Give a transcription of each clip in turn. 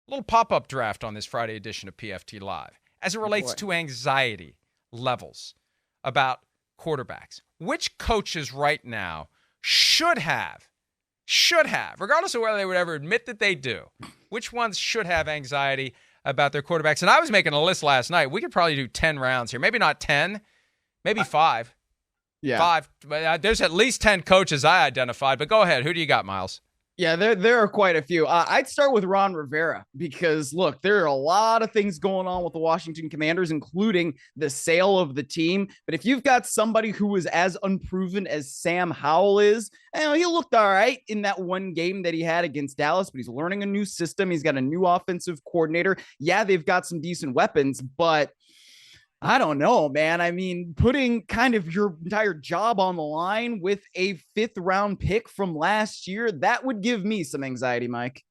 A little pop-up draft on this Friday edition of PFT Live as it relates to anxiety levels about quarterbacks. Which coaches right now should have, regardless of whether they would ever admit that they do, which ones should have anxiety about their quarterbacks? And I was making a list last night. We could probably do 10 rounds here. Maybe not 10, maybe 5. Yeah. 5. But there's at least 10 coaches I identified. But go ahead. Who do you got, Myles? Yeah, there are quite a few. I'd start with Ron Rivera because, look, there are a lot of things going on with the Washington Commanders, including the sale of the team. But if you've got somebody who is as unproven as Sam Howell is, he looked all right in that one game that he had against Dallas, but he's learning a new system. He's got a new offensive coordinator. Yeah, they've got some decent weapons, but I don't know, man. I mean, putting kind of your entire job on the line with a 5th-round pick from last year, that would give me some anxiety, Mike.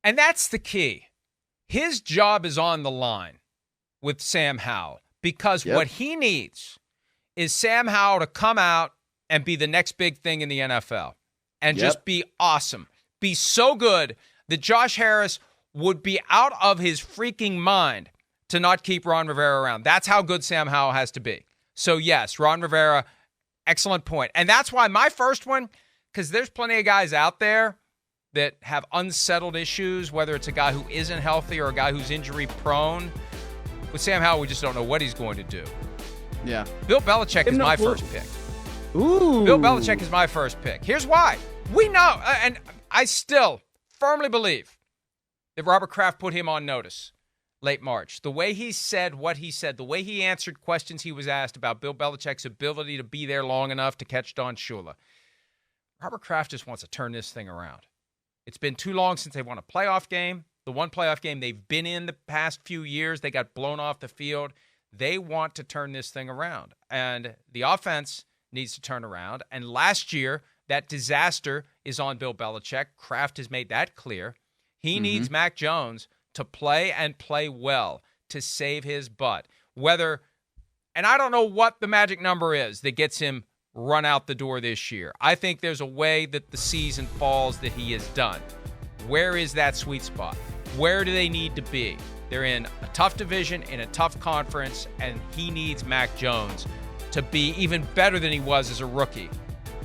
And that's the key. His job is on the line with Sam Howell because what he needs is Sam Howell to come out and be the next big thing in the NFL and just be awesome. Be so good that Josh Harris would be out of his freaking mind to not keep Ron Rivera around. That's how good Sam Howell has to be. So, yes, Ron Rivera, excellent point. And that's why my first one, because there's plenty of guys out there that have unsettled issues, whether it's a guy who isn't healthy or a guy who's injury-prone. With Sam Howell, we just don't know what he's going to do. Yeah. Bill Belichick is my first pick. Ooh. Bill Belichick is my first pick. Here's why. We know, and I still firmly believe that Robert Kraft put him on notice late March. The way he said what he said, the way he answered questions he was asked about Bill Belichick's ability to be there long enough to catch Don Shula. Robert Kraft just wants to turn this thing around. It's been too long since they won a playoff game. The one playoff game they've been in the past few years, they got blown off the field. They want to turn this thing around. And the offense needs to turn around. And last year, that disaster is on Bill Belichick. Kraft has made that clear. He needs Mac Jones to play and play well to save his butt. And I don't know what the magic number is that gets him run out the door this year. I think there's a way that the season falls that he is done. Where is that sweet spot? Where do they need to be? They're in a tough division, in a tough conference, and he needs Mac Jones to be even better than he was as a rookie,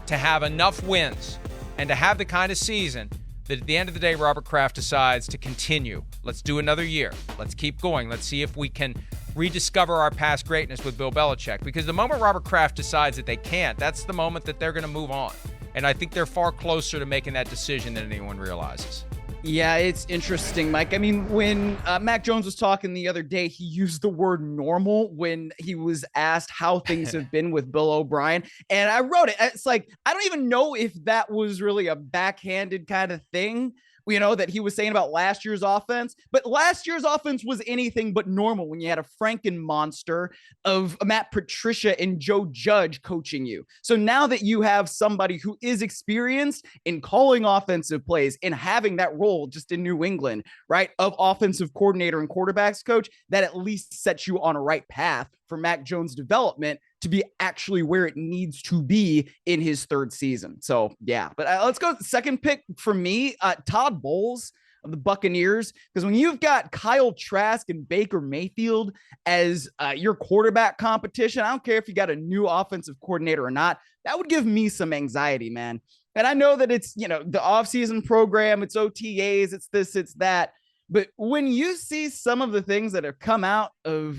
to have enough wins, and to have the kind of season that at the end of the day, Robert Kraft decides to continue. Let's do another year. Let's keep going. Let's see if we can rediscover our past greatness with Bill Belichick. Because the moment Robert Kraft decides that they can't, that's the moment that they're going to move on. And I think they're far closer to making that decision than anyone realizes. Yeah, it's interesting, Mike. I mean, when Mac Jones was talking the other day, he used the word normal when he was asked how things have been with Bill O'Brien. And I wrote it. It's like, I don't even know if that was really a backhanded kind of thing, that he was saying about last year's offense. But last year's offense was anything but normal when you had a Franken monster of Matt Patricia and Joe Judge coaching you. So now that you have somebody who is experienced in calling offensive plays and having that role just in New England, right, of offensive coordinator and quarterbacks coach, that at least sets you on a right path for Mac Jones' development to be actually where it needs to be in his 3rd season. So, yeah. But let's go second pick for me, Todd Bowles of the Buccaneers. Because when you've got Kyle Trask and Baker Mayfield as your quarterback competition, I don't care if you got a new offensive coordinator or not, that would give me some anxiety, man. And I know that it's, the offseason program, it's OTAs, it's this, it's that. But when you see some of the things that have come out of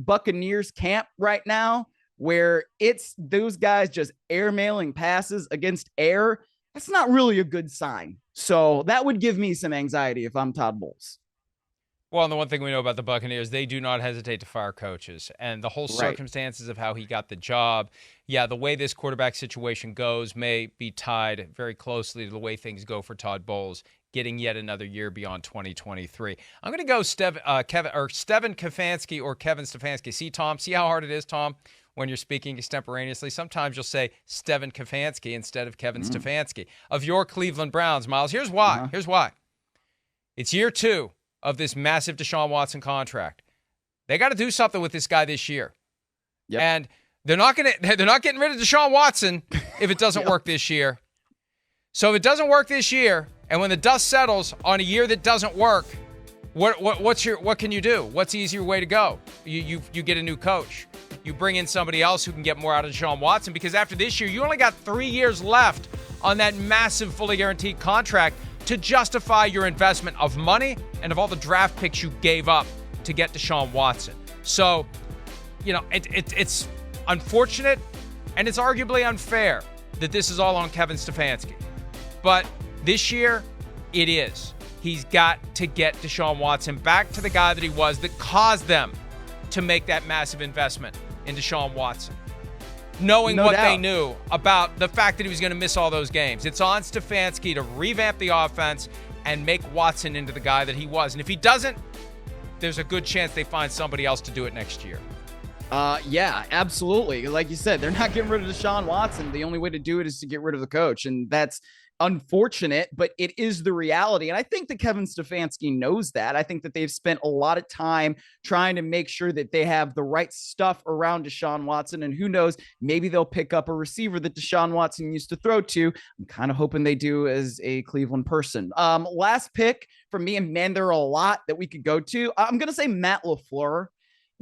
Buccaneers camp right now, where it's those guys just airmailing passes against air, that's not really a good sign. So that would give me some anxiety if I'm Todd Bowles. Well, and the one thing we know about the Buccaneers, they do not hesitate to fire coaches. And the whole circumstances of how he got the job, the way this quarterback situation goes may be tied very closely to the way things go for Todd Bowles, getting yet another year beyond 2023. I'm going to go Steven Stefanski or Kevin Stefanski. See, Tom, see how hard it is, Tom, when you're speaking extemporaneously? Sometimes you'll say Steven Stefanski instead of Kevin Stefanski of your Cleveland Browns, Myles. Here's why. Here's why. It's year 2 of this massive Deshaun Watson contract. They got to do something with this guy this year. Yep. And they're not getting rid of Deshaun Watson if it doesn't work this year. So if it doesn't work this year, And when the dust settles on a year that doesn't work, what can you do? What's the easier way to go? You get a new coach. You bring in somebody else who can get more out of Deshaun Watson, because after this year, you only got 3 years left on that massive, fully guaranteed contract to justify your investment of money and of all the draft picks you gave up to get Deshaun Watson. So, it's unfortunate, and it's arguably unfair that this is all on Kevin Stefanski. But this year, it is. He's got to get Deshaun Watson back to the guy that he was, that caused them to make that massive investment in Deshaun Watson. Knowing what they knew about the fact that he was going to miss all those games. It's on Stefanski to revamp the offense and make Watson into the guy that he was. And if he doesn't, there's a good chance they find somebody else to do it next year. Yeah, absolutely. Like you said, they're not getting rid of Deshaun Watson. The only way to do it is to get rid of the coach. And that's unfortunate, but it is the reality. And I think that Kevin Stefanski knows that. I think that they've spent a lot of time trying to make sure that they have the right stuff around Deshaun Watson. And who knows, maybe they'll pick up a receiver that Deshaun Watson used to throw to. I'm kind of hoping they do as a Cleveland person. Last pick for me, and man, there are a lot that we could go to. I'm going to say Matt LaFleur,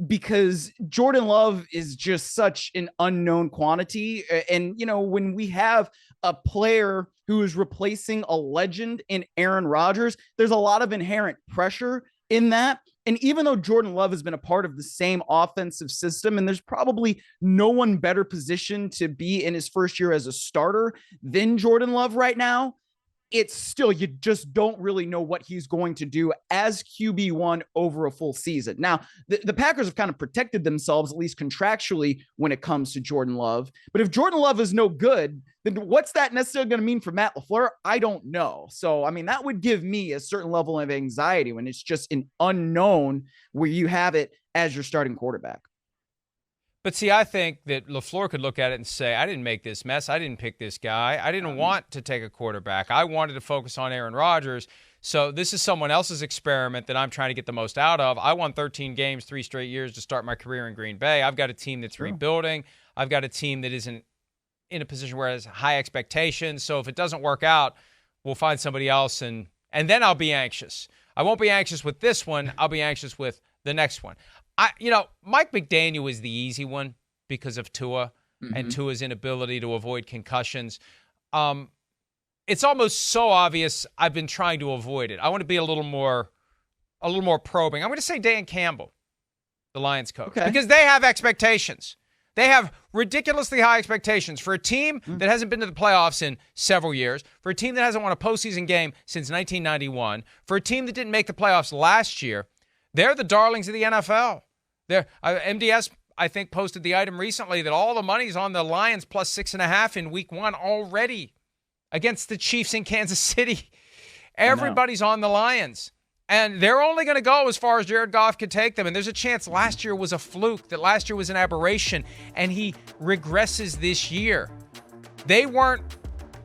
because Jordan Love is just such an unknown quantity. And, when we have a player who is replacing a legend in Aaron Rodgers, there's a lot of inherent pressure in that. And even though Jordan Love has been a part of the same offensive system, and there's probably no one better positioned to be in his first year as a starter than Jordan Love right now, it's still, you just don't really know what he's going to do as QB1 over a full season. Now, the Packers have kind of protected themselves, at least contractually, when it comes to Jordan Love. But if Jordan Love is no good, then what's that necessarily going to mean for Matt LaFleur? I don't know. So, that would give me a certain level of anxiety when it's just an unknown where you have it as your starting quarterback. But see, I think that LaFleur could look at it and say, I didn't make this mess. I didn't pick this guy. I didn't want to take a quarterback. I wanted to focus on Aaron Rodgers. So this is someone else's experiment that I'm trying to get the most out of. I won 13 games, 3 straight years to start my career in Green Bay. I've got a team that's rebuilding. I've got a team that isn't in a position where it has high expectations. So if it doesn't work out, we'll find somebody else, and then I'll be anxious. I won't be anxious with this one. I'll be anxious with the next one. Mike McDaniel is the easy one because of Tua and Tua's inability to avoid concussions. It's almost so obvious I've been trying to avoid it. I want to be a little more probing. I'm going to say Dan Campbell, the Lions coach, because they have expectations. They have ridiculously high expectations for a team that hasn't been to the playoffs in several years, for a team that hasn't won a postseason game since 1991, for a team that didn't make the playoffs last year. They're the darlings of the NFL. MDS, I think, posted the item recently that all the money's on the Lions plus 6.5 in week 1 already against the Chiefs in Kansas City. Everybody's on the Lions. And they're only going to go as far as Jared Goff could take them. And there's a chance last year was a fluke, that last year was an aberration, and he regresses this year. They weren't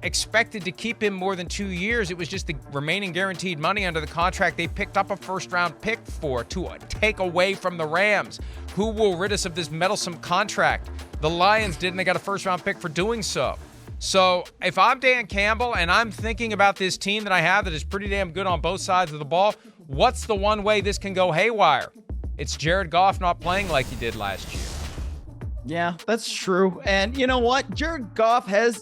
expected to keep him more than 2 years. It was just the remaining guaranteed money under the contract they picked up a first-round pick for to take away from the Rams, who will rid us of this meddlesome contract. The Lions did, and they got a first-round pick for doing so. So if I'm Dan Campbell and I'm thinking about this team that I have that is pretty damn good on both sides of the ball, what's the one way this can go haywire? It's Jared Goff not playing like he did last year. Yeah, that's true. And you know what? Jared Goff has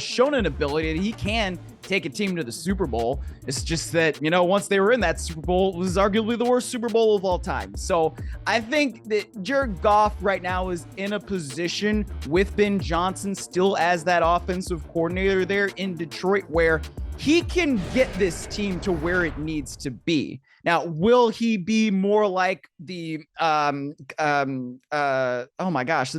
shown an ability that he can take a team to the Super Bowl. It's just that, once they were in that Super Bowl, it was arguably the worst Super Bowl of all time. So I think that Jared Goff right now is in a position with Ben Johnson still as that offensive coordinator there in Detroit where he can get this team to where it needs to be. Now, will he be more like the the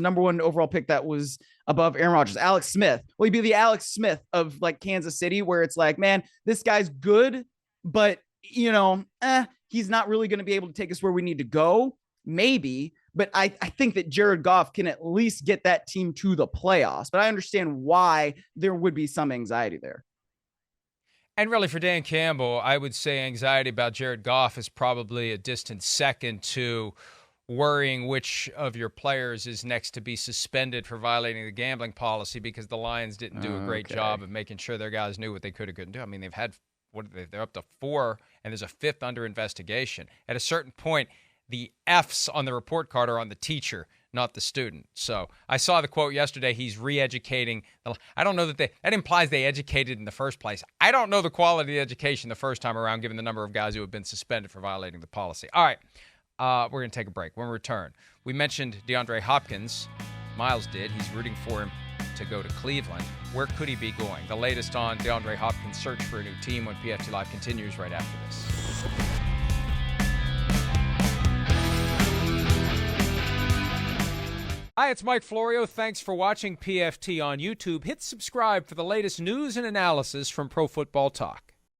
number 1 overall pick that was above Aaron Rodgers, Alex Smith? Will he be the Alex Smith of like Kansas City, where it's like, man, this guy's good, but he's not really going to be able to take us where we need to go? Maybe, but I think that Jared Goff can at least get that team to the playoffs. But I understand why there would be some anxiety there. And really, for Dan Campbell, I would say anxiety about Jared Goff is probably a distant second to worrying which of your players is next to be suspended for violating the gambling policy because the Lions didn't do a great job of making sure their guys knew what they could and couldn't do. I mean, they've had they're up to 4, and there's a 5th under investigation. At a certain point, the F's on the report card are on the teacher, not the student. So I saw the quote yesterday. He's re-educating. I don't know that implies they educated in the first place. I don't know the quality of the education the first time around, given the number of guys who have been suspended for violating the policy. All right. We're going to take a break. When we return, we mentioned DeAndre Hopkins. Myles did. He's rooting for him to go to Cleveland. Where could he be going? The latest on DeAndre Hopkins' search for a new team when PFT Live continues right after this. Hi, it's Mike Florio. Thanks for watching PFT on YouTube. Hit subscribe for the latest news and analysis from Pro Football Talk.